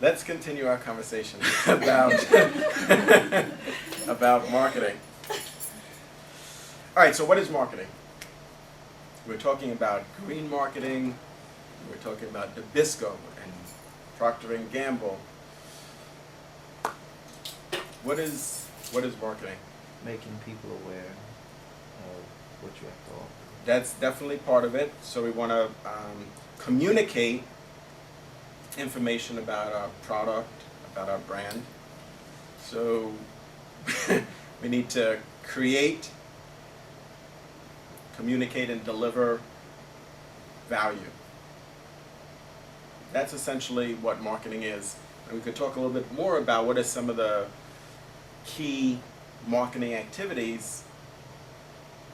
let's continue our conversation about about marketing. All right, so what is marketing? We're talking about green marketing. We're talking about Nabisco and Procter & Gamble. What is marketing? Making people aware of what you have to offer. That's definitely part of it. So we want to communicate information about our product, about our brand. So we need to create, communicate, and deliver value. That's essentially what marketing is. And we could talk a little bit more about what are some of the key marketing activities,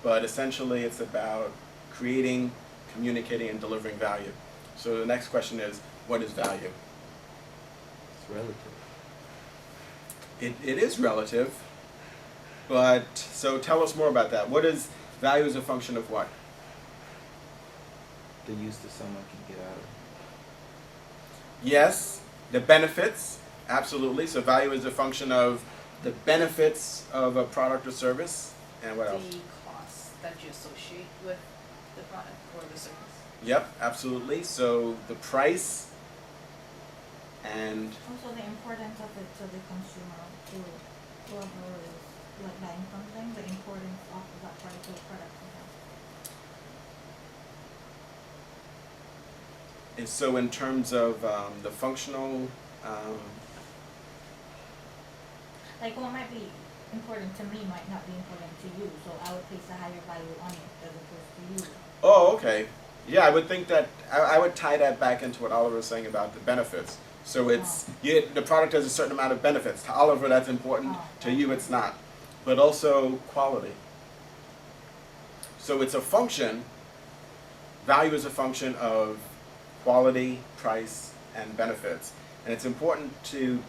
but essentially it's about creating, communicating, and delivering value. So the next question is, what is value? It's relative. It is relative, but so tell us more about that. What is value as a function of what? The use that someone can get out of it. Yes, the benefits, absolutely. So value is a function of the benefits of a product or service, and what else? The costs that you associate with the product or the service. Yep, absolutely. So the price and Also the importance of it to the consumer, to whoever is like buying something, the importance of that particular product to them. and so in terms of the functional, Like what might be important to me might not be important to you, so I would place a higher value on it as opposed to you. oh, okay. Yeah, I would think that, I would tie that back into what Oliver was saying about the benefits. So it's, the product has a certain amount of benefits. To Oliver, that's important. To you, it's not. But also quality. So it's a function, value is a function of quality, price, and benefits. And it's important to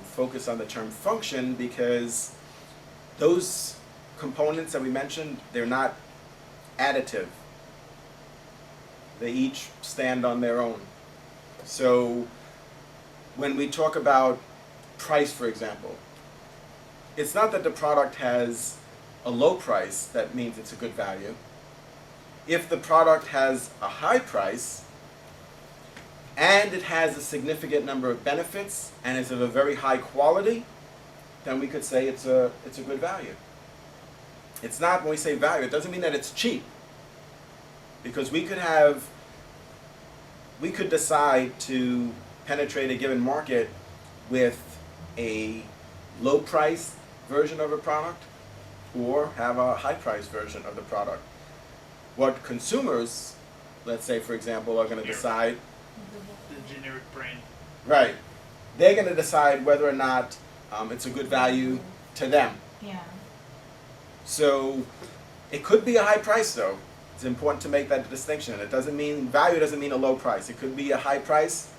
focus on the term function because those components that we mentioned, they're not additive. They each stand on their own. So when we talk about price, for example, it's not that the product has a low price that means it's a good value. If the product has a high price and it has a significant number of benefits and is of a very high quality, then we could say it's a good value. It's not, when we say value, it doesn't mean that it's cheap. Because we could decide to penetrate a given market with a low price version of a product or have a high price version of the product. What consumers, let's say for example, are going to decide, The generic brand. right, they're going to decide whether or not it's a good value to them. Yeah. So it could be a high price though. It's important to make that distinction. It doesn't mean, value doesn't mean a low price. It could be a high price,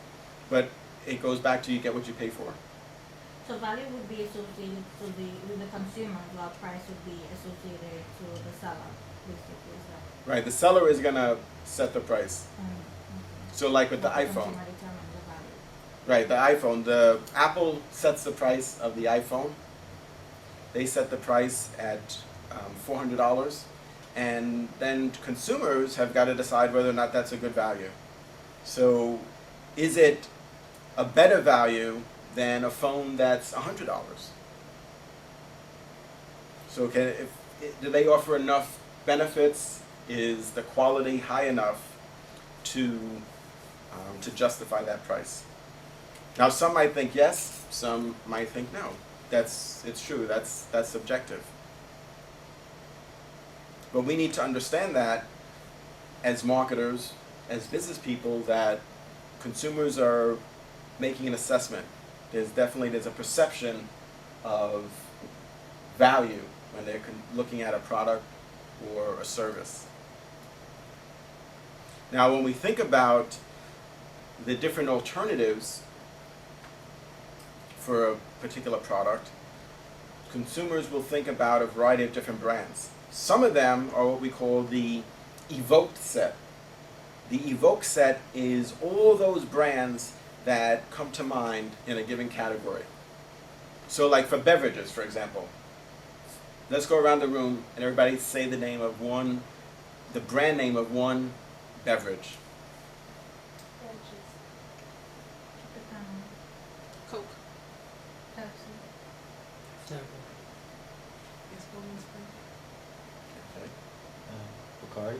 but it goes back to you get what you pay for. So value would be associated to with the consumer, while price would be associated to the seller, basically. Is that? Right, the seller is gonna set the price. So like with the But iPhone, consumer determines the value. right, the iPhone, the Apple sets the price of the iPhone. They set the price at $400. And then consumers have got to decide whether or not that's a good value. So is it a better value than a phone that's $100? So do they offer enough benefits? Is the quality high enough to justify that price? Now some might think yes, some might think no. It's true, that's subjective. But we need to understand that as marketers, as business people, that consumers are making an assessment. There's a perception of value when they're looking at a product or a service. Now when we think about the different alternatives for a particular product, consumers will think about a variety of different brands. Some of them are what we call the evoked set. The evoked set is all those brands that come to mind in a given category. So like for beverages, for example, let's go around the room and everybody say the brand name of one beverage. Coke. Pepsi. Okay. Bacardi?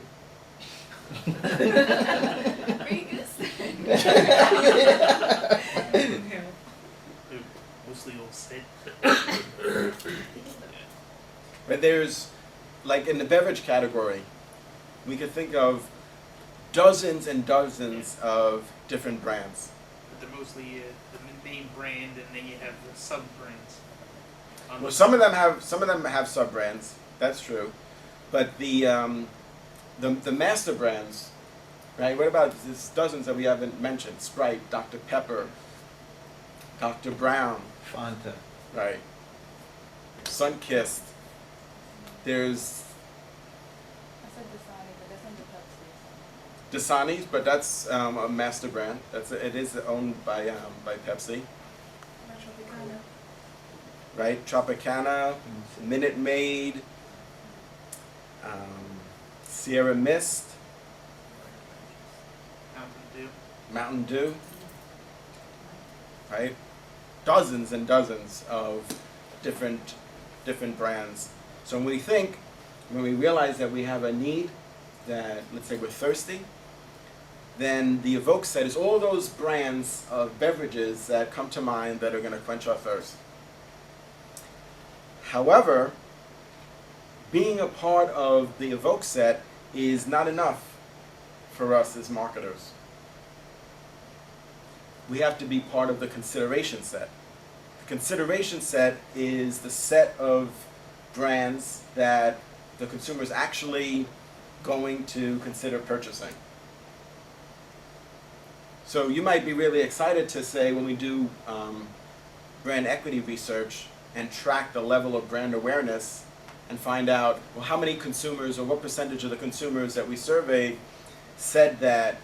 Vegas. Mostly all set. But there's, like in the beverage category, we could think of dozens and dozens of different brands. But they're mostly the main brand, and then you have the sub brands. Well, some of them have sub brands. That's true, but the master brands, right? What about there's dozens that we haven't mentioned? Sprite, Dr. Pepper, Dr. Brown, Fanta. right? Sunkist. There's I said Dasani, but that's under Pepsi. Dasani's, but that's a master brand. It is owned by Pepsi, Tropicana. right? Tropicana, Minute Maid, Sierra Mist, Mountain Dew, right? Dozens and dozens of different brands. So when we realize that we have a need, that let's say we're thirsty, then the evoke set is all those brands of beverages that come to mind that are going to quench our thirst. However, being a part of the evoke set is not enough for us as marketers. We have to be part of the consideration set. The consideration set is the set of brands that the consumer is actually going to consider purchasing. So you might be really excited to say when we do brand equity research and track the level of brand awareness and find out, well, how many consumers or what percentage of the consumers that we surveyed said that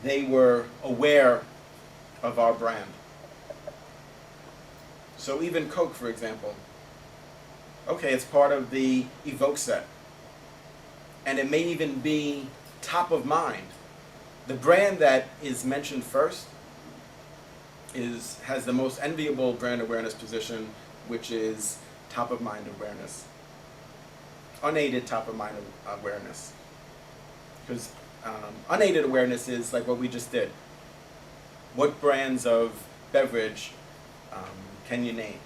they were aware of our brand. So even Coke, for example, okay, it's part of the evoke set. And it may even be top of mind. The brand that is mentioned first has the most enviable brand awareness position, which is top of mind awareness. Unaided top of mind awareness. Because unaided awareness is like what we just did. What brands of beverage can you name?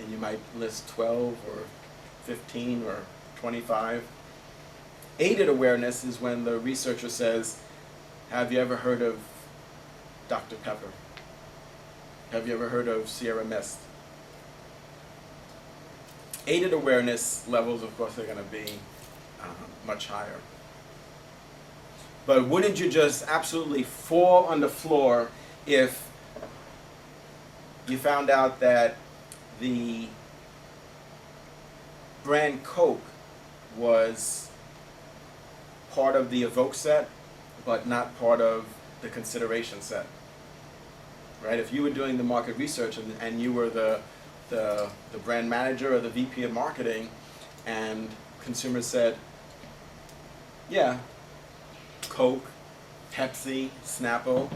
And you might list 12 or 15 or 25. Aided awareness is when the researcher says, have you ever heard of Dr. Pepper? Have you ever heard of Sierra Mist? Aided awareness levels, of course, are going to be much higher. But wouldn't you just absolutely fall on the floor if you found out that the brand Coke was part of the evoke set, but not part of the consideration set? Right? If you were doing the market research and you were the brand manager or the VP of marketing, and consumers said, yeah, Coke, Pepsi, Snapple,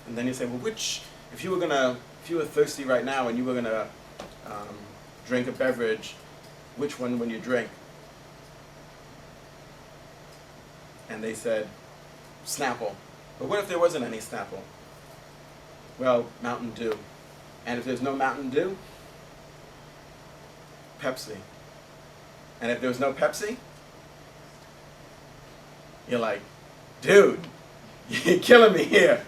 and then you say, well, if you were thirsty right now and you were gonna drink a beverage, which one would you drink? And they said, Snapple. But what if there wasn't any Snapple? Well, Mountain Dew. And if there's no Mountain Dew, Pepsi. And if there's no Pepsi, you're like, dude, you're killing me here.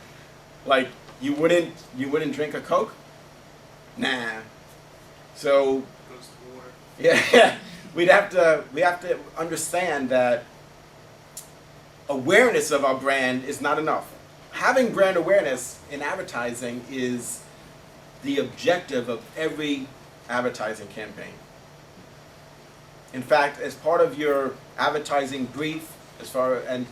Like, you wouldn't drink a Coke? Nah. So Goes to water. yeah, we have to understand that awareness of our brand is not enough. Having brand awareness in advertising is the objective of every advertising campaign. In fact, as part of your advertising brief, and